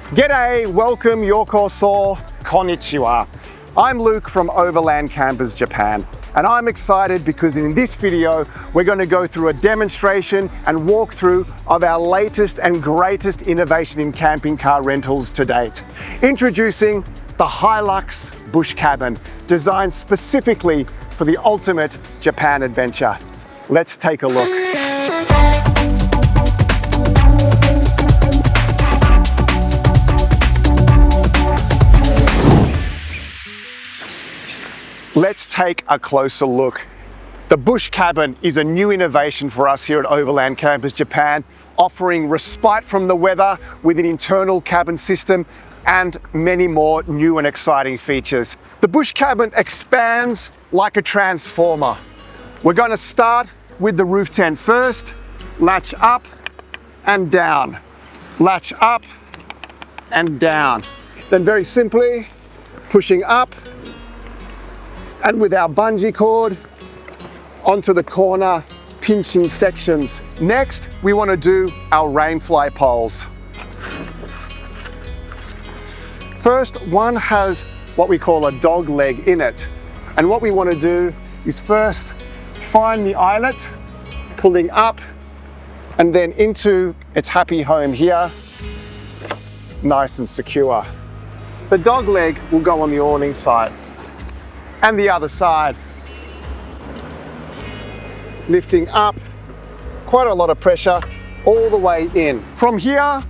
G'day, welcome, yokoso, konnichiwa. I'm Luke from Overland Campers, Japan, and I'm excited because in this video, we're going to go through a demonstration and walkthrough of our latest and greatest innovation in camping car rentals to date. Introducing the Hilux Bush Cabin, designed specifically for the ultimate Japan adventure. Let's take a look. Let's take a closer look. The Bush Cabin is a new innovation for us here at Overland Campers Japan, offering respite from the weather with an internal cabin system and many more new and exciting features. The Bush Cabin expands like a transformer. We're going to start with the roof tent first, latch up and down, latch up and down. Then very simply, pushing up and with our bungee cord onto the corner pinching sections. Next, we want to do our rainfly poles. First, one has what we call a dog leg in it. And what we want to do is first find the eyelet, pulling up and then into its happy home here, nice and secure. The dog leg will go on the awning side. And the other side. Lifting up, quite a lot of pressure all the way in. From here,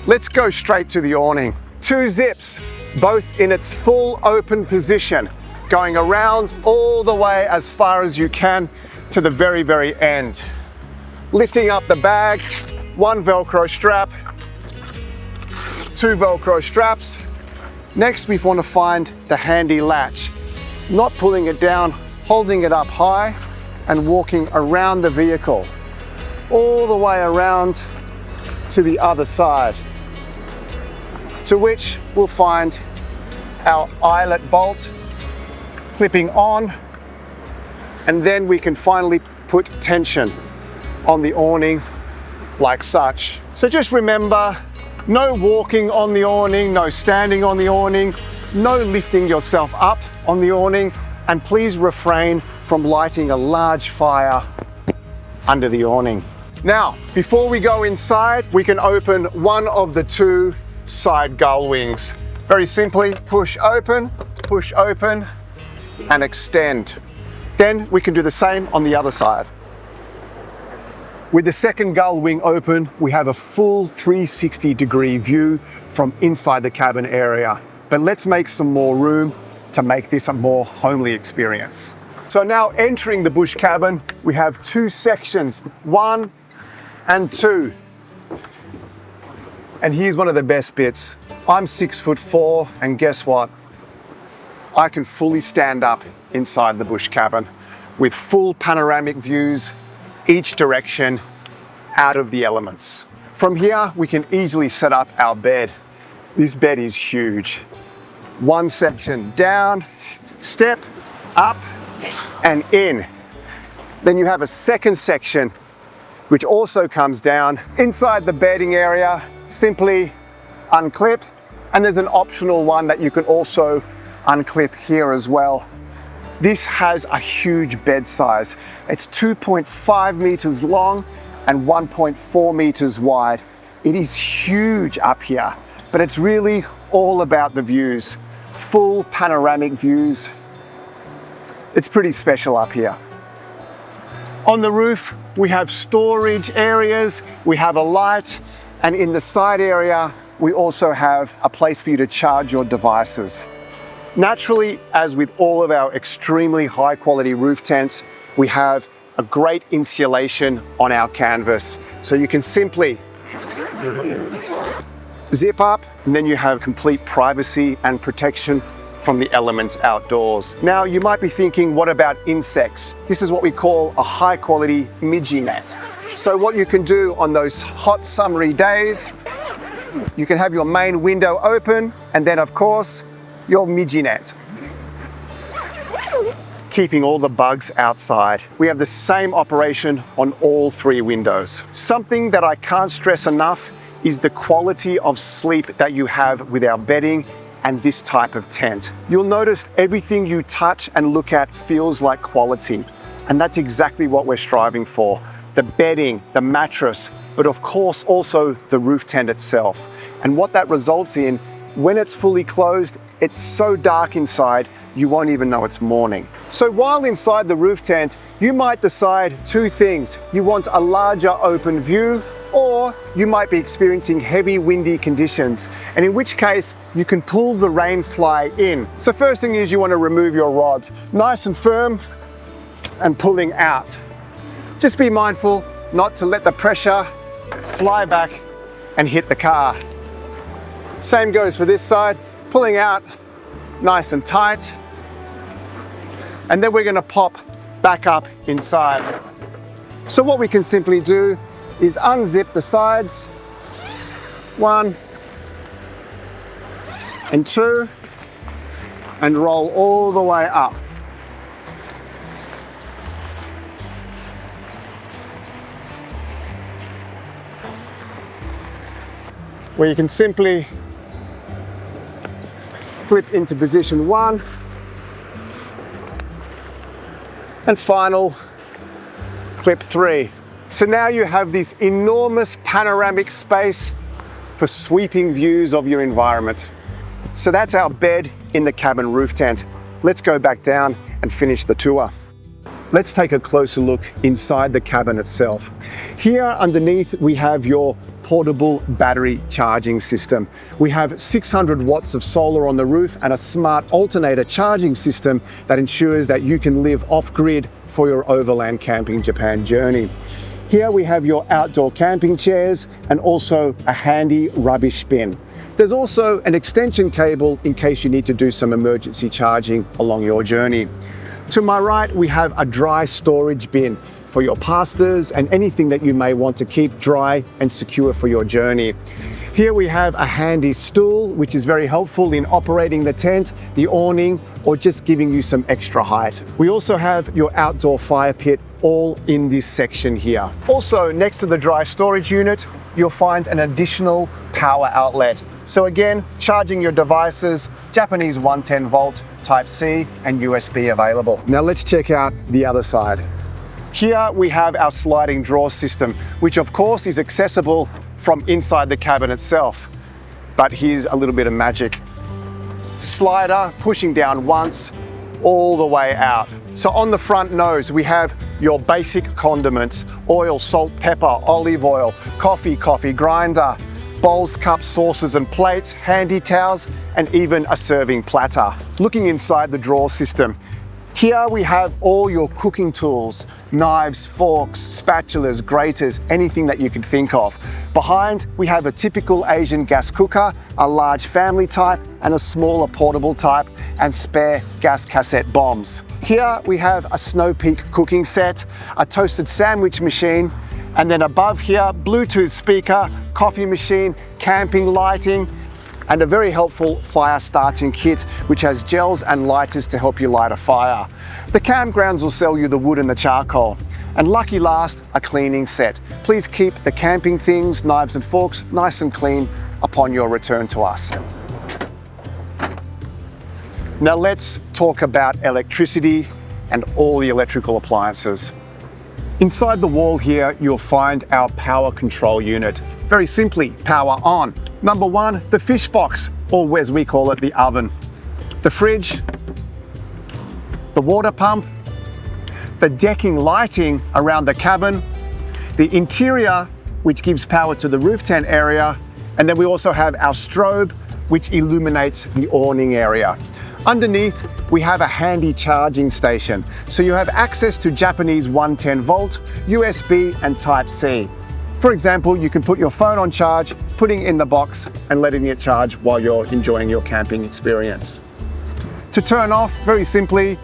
let's go straight to the awning. 2 zips, both in its full open position, going around all the way as far as you can to the very, very end. Lifting up the bag, 1 Velcro strap, 2 Velcro straps. Next, we want to find the handy latch. Not pulling it down, holding it up high and walking around the vehicle, all the way around to the other side, to which we'll find our eyelet bolt clipping on, and then we can finally put tension on the awning like such. So just remember, no walking on the awning, no standing on the awning, no lifting yourself up on the awning, and please refrain from lighting a large fire under the awning. Now, before we go inside, we can open one of the 2 side gull wings. Very simply, push open, and extend. Then we can do the same on the other side. With the second gull wing open, we have a full 360-degree view from inside the cabin area. But let's make some more room to make this a more homely experience. So now entering the Bush Cabin, we have 2 sections, 1 and 2. And here's one of the best bits. I'm 6'4", and guess what? I can fully stand up inside the Bush Cabin with full panoramic views, each direction, out of the elements. From here, we can easily set up our bed. This bed is huge. 1 section down, step, up, and in. Then you have a second section, which also comes down. Inside the bedding area, simply unclip, and there's an optional one that you can also unclip here as well. This has a huge bed size. It's 2.5 meters long and 1.4 meters wide. It is huge up here, but it's really all about the views. Full panoramic views. It's pretty special up here. On the roof, we have storage areas, we have a light, and in the side area, we also have a place for you to charge your devices. Naturally, as with all of our extremely high quality roof tents, we have a great insulation on our canvas. So you can simply zip up, and then you have complete privacy and protection from the elements outdoors. Now, you might be thinking, what about insects? This is what we call a high quality midgie net. So what you can do on those hot summery days, you can have your main window open, and then of course, your midgie net, keeping all the bugs outside. We have the same operation on all 3 windows. Something that I can't stress enough is the quality of sleep that you have with our bedding and this type of tent. You'll notice everything you touch and look at feels like quality. And that's exactly what we're striving for. The bedding, the mattress, but of course also the roof tent itself. And what that results in, when it's fully closed, it's so dark inside, you won't even know it's morning. So while inside the roof tent, you might decide two things. You want a larger open view, or you might be experiencing heavy windy conditions, and in which case you can pull the rain fly in. So first thing is you want to remove your rods, nice and firm and pulling out. Just be mindful not to let the pressure fly back and hit the car. Same goes for this side, pulling out nice and tight, and then we're going to pop back up inside. So what we can simply do is unzip the sides, 1 and 2, and roll all the way up. Where you can simply clip into position 1, and final clip 3. So now you have this enormous panoramic space for sweeping views of your environment. So that's our bed in the cabin roof tent. Let's go back down and finish the tour. Let's take a closer look inside the cabin itself. Here underneath we have your portable battery charging system. We have 600 watts of solar on the roof and a smart alternator charging system that ensures that you can live off-grid for your overland camping Japan journey. Here we have your outdoor camping chairs and also a handy rubbish bin. There's also an extension cable in case you need to do some emergency charging along your journey. To my right, we have a dry storage bin for your pastas and anything that you may want to keep dry and secure for your journey. Here we have a handy stool, which is very helpful in operating the tent, the awning, or just giving you some extra height. We also have your outdoor fire pit all in this section here. Also, next to the dry storage unit, you'll find an additional power outlet. So again, charging your devices, Japanese 110 volt, Type-C and USB available. Now let's check out the other side. Here we have our sliding drawer system, which of course is accessible from inside the cabin itself. But here's a little bit of magic. Slider pushing down once, all the way out. So on the front nose, we have your basic condiments, oil, salt, pepper, olive oil, coffee grinder, bowls, cups, saucers and plates, handy towels, and even a serving platter. Looking inside the drawer system, here we have all your cooking tools, knives, forks, spatulas, graters, anything that you can think of. Behind, we have a typical Asian gas cooker, a large family type, and a smaller portable type, and spare gas cassette bombs. Here we have a Snow Peak cooking set, a toasted sandwich machine, and then above here, Bluetooth speaker, coffee machine, camping lighting, and a very helpful fire starting kit, which has gels and lighters to help you light a fire. The campgrounds will sell you the wood and the charcoal. And lucky last, a cleaning set. Please keep the camping things, knives and forks, nice and clean upon your return to us. Now let's talk about electricity and all the electrical appliances. Inside the wall here, you'll find our power control unit. Very simply, power on. Number 1, the fish box, or as we call it, the oven. The fridge, the water pump, the decking lighting around the cabin, the interior, which gives power to the roof tent area, and then we also have our strobe, which illuminates the awning area. Underneath, we have a handy charging station. So you have access to Japanese 110 volt, USB and Type-C. For example, you can put your phone on charge, putting it in the box and letting it charge while you're enjoying your camping experience. To turn off, very simply,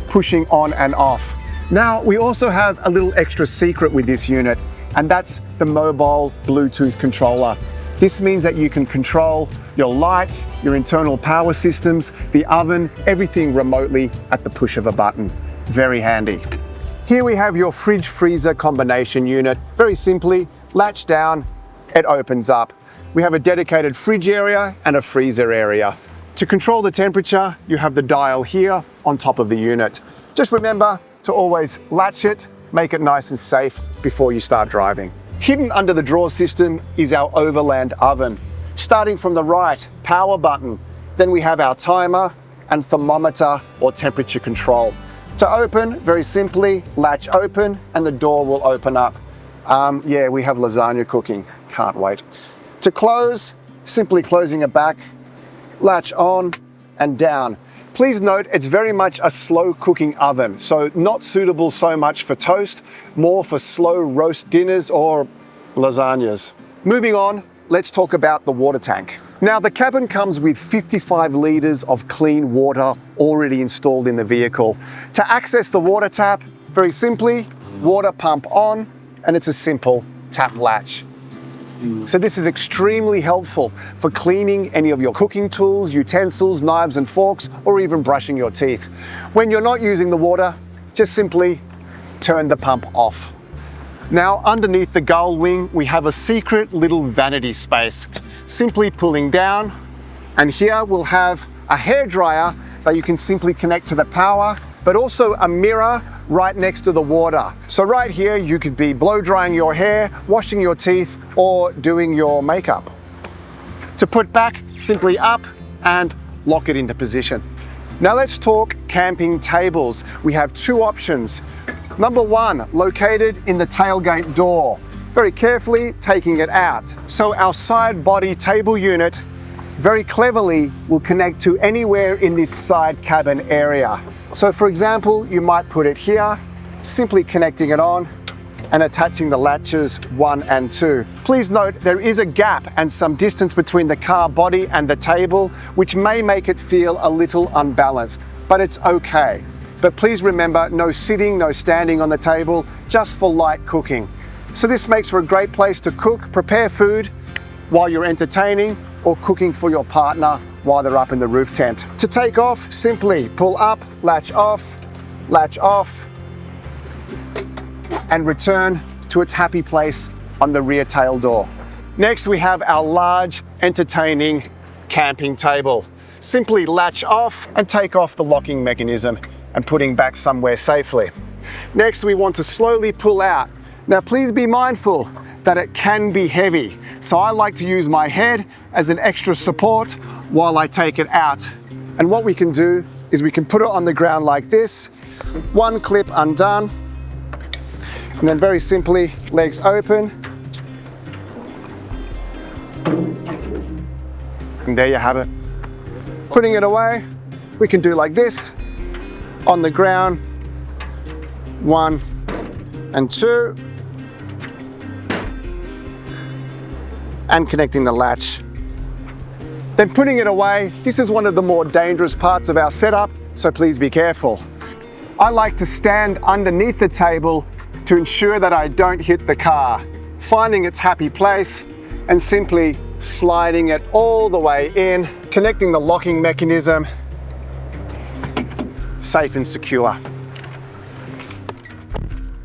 pushing on and off. Now, we also have a little extra secret with this unit, and that's the mobile Bluetooth controller. This means that you can control your lights, your internal power systems, the oven, everything remotely at the push of a button. Very handy. Here we have your fridge freezer combination unit. Very simply, latch down it opens up. We have a dedicated fridge area and a freezer area. To control the temperature, you have the dial here on top of the unit. Just remember to always latch it, make it nice and safe before you start driving. Hidden under the drawer system is our Overland oven. Starting from the right, power button. Then we have our timer and thermometer or temperature control. To open, very simply, latch open and the door will open up. Yeah, we have lasagna cooking, can't wait. To close, simply closing it back, latch on and down. Please note it's very much a slow cooking oven, so not suitable so much for toast, more for slow roast dinners or lasagnas. Moving on, let's talk about the water tank. Now the cabin comes with 55 litres of clean water already installed in the vehicle. To access the water tap, very simply, water pump on, and it's a simple tap latch. So this is extremely helpful for cleaning any of your cooking tools, utensils, knives and forks, or even brushing your teeth. When you're not using the water, just simply turn the pump off. Now underneath the gull wing, we have a secret little vanity space. Simply pulling down, and here we'll have a hairdryer that you can simply connect to the power, but also a mirror right next to the water. So right here, you could be blow drying your hair, washing your teeth, or doing your makeup. To put back, simply up and lock it into position. Now let's talk camping tables. We have two options. Number one, located in the tailgate door. Very carefully taking it out. So our side body table unit very cleverly will connect to anywhere in this side cabin area. So for example, you might put it here, simply connecting it on and attaching the latches 1 and 2. Please note there is a gap and some distance between the car body and the table, which may make it feel a little unbalanced, but it's okay. But please remember, no sitting, no standing on the table, just for light cooking. So this makes for a great place to cook, prepare food while you're entertaining or cooking for your partner while they're up in the roof tent. To take off, simply pull up, latch off, and return to its happy place on the rear tail door. Next, we have our large, entertaining camping table. Simply latch off and take off the locking mechanism and putting back somewhere safely. Next, we want to slowly pull out. Now, please be mindful that it can be heavy. So I like to use my head as an extra support while I take it out. And what we can do is we can put it on the ground like this, one clip undone, and then very simply, legs open. And there you have it. Putting it away, we can do like this, on the ground, 1 and 2, and connecting the latch. Then putting it away, this is one of the more dangerous parts of our setup, so please be careful. I like to stand underneath the table to ensure that I don't hit the car, finding its happy place and simply sliding it all the way in, connecting the locking mechanism, safe and secure.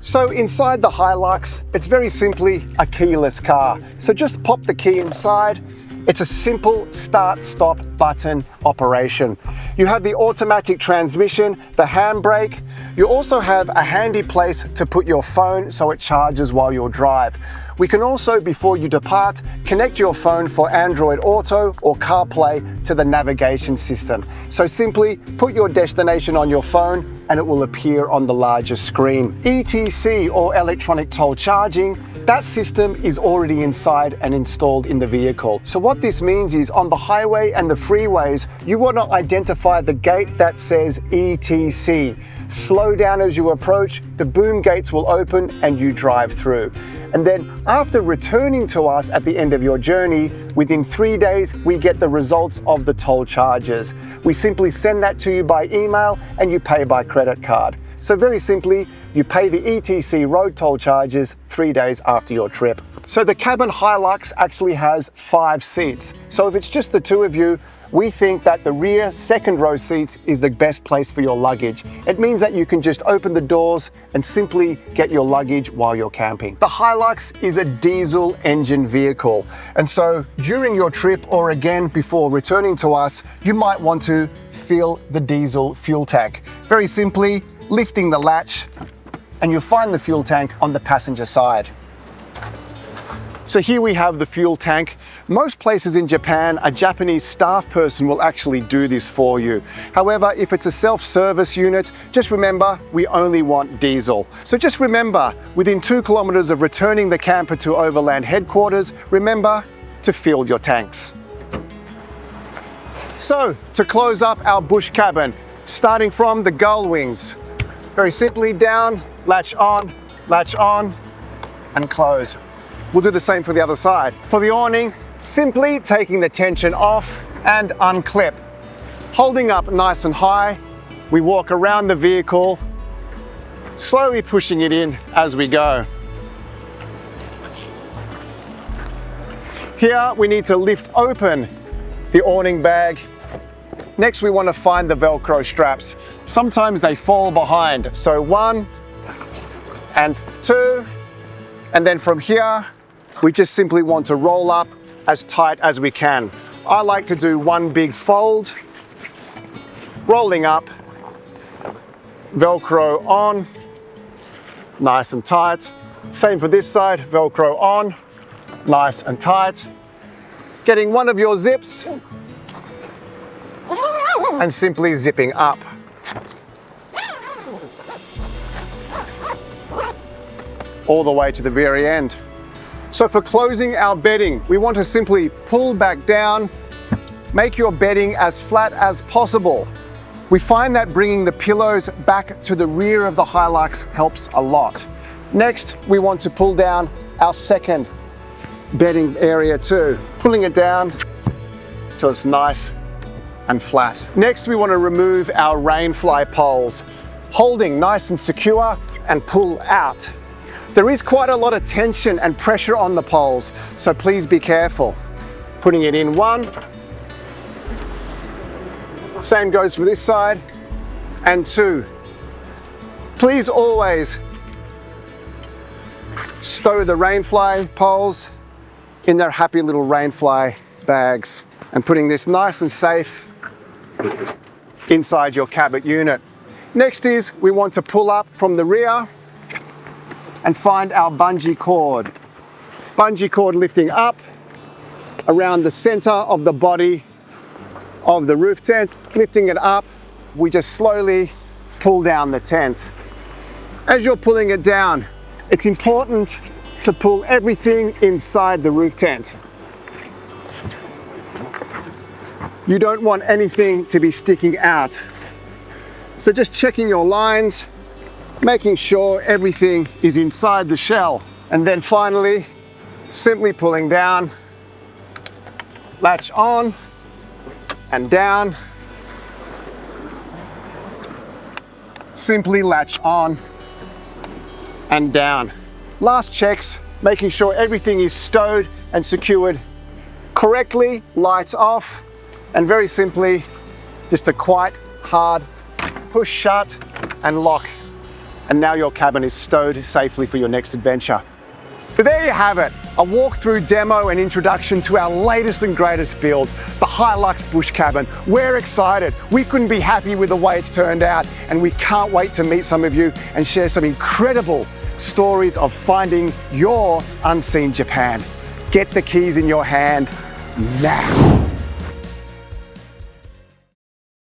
So inside the Hilux, it's very simply a keyless car. So just pop the key inside. It's a simple start-stop button operation. You have the automatic transmission, the handbrake. You also have a handy place to put your phone so it charges while you drive. We can also, before you depart, connect your phone for Android Auto or CarPlay to the navigation system. So simply put your destination on your phone and it will appear on the larger screen. ETC or electronic toll charging, that system is already inside and installed in the vehicle. So what this means is on the highway and the freeways, you want to identify the gate that says ETC. Slow down as you approach, the boom gates will open and you drive through. And then after returning to us at the end of your journey, within 3 days, we get the results of the toll charges. We simply send that to you by email and you pay by credit card. So very simply, you pay the ETC road toll charges 3 days after your trip. So the cabin Hilux actually has 5 seats. So if it's just the 2 of you, we think that the rear second row seats is the best place for your luggage. It means that you can just open the doors and simply get your luggage while you're camping. The Hilux is a diesel engine vehicle. And so during your trip or again before returning to us, you might want to fill the diesel fuel tank. Very simply, lifting the latch and you'll find the fuel tank on the passenger side. So here we have the fuel tank. Most places in Japan, a Japanese staff person will actually do this for you. However, if it's a self-service unit, just remember, we only want diesel. So just remember, within 2 kilometers of returning the camper to Overland headquarters, remember to fill your tanks. So to close up our bush cabin, starting from the gull wings, very simply down, latch on, and close. We'll do the same for the other side. For the awning, simply taking the tension off and unclip. Holding up nice and high, we walk around the vehicle, slowly pushing it in as we go. Here we need to lift open the awning bag. Next we want to find the Velcro straps. Sometimes they fall behind, so 1 and 2, and then from here we just simply want to roll up as tight as we can. I like to do 1 big fold, rolling up, Velcro on, nice and tight. Same for this side, Velcro on, nice and tight. Getting one of your zips and simply zipping up. All the way to the very end. So for closing our bedding, we want to simply pull back down, make your bedding as flat as possible. We find that bringing the pillows back to the rear of the Hilux helps a lot. Next, we want to pull down our second bedding area too, pulling it down till it's nice and flat. Next, we want to remove our rainfly poles, holding nice and secure and pull out. There is quite a lot of tension and pressure on the poles, so please be careful. Putting it in 1. Same goes for this side, and 2. Please always stow the rainfly poles in their happy little rainfly bags, and putting this nice and safe inside your cabin unit. Next is we want to pull up from the rear and find our bungee cord. Bungee cord lifting up around the center of the body of the roof tent, lifting it up. We just slowly pull down the tent. As you're pulling it down, it's important to pull everything inside the roof tent. You don't want anything to be sticking out. So just checking your lines, making sure everything is inside the shell. And then finally, simply pulling down, latch on and down. Simply latch on and down. Last checks, making sure everything is stowed and secured correctly, lights off, and very simply, just a quite hard push shut and lock. And now your cabin is stowed safely for your next adventure. So there you have it, a walkthrough demo and introduction to our latest and greatest build, the Hilux Bush Cabin. We're excited. We couldn't be happy with the way it's turned out, and we can't wait to meet some of you and share some incredible stories of finding your unseen Japan. Get the keys in your hand now.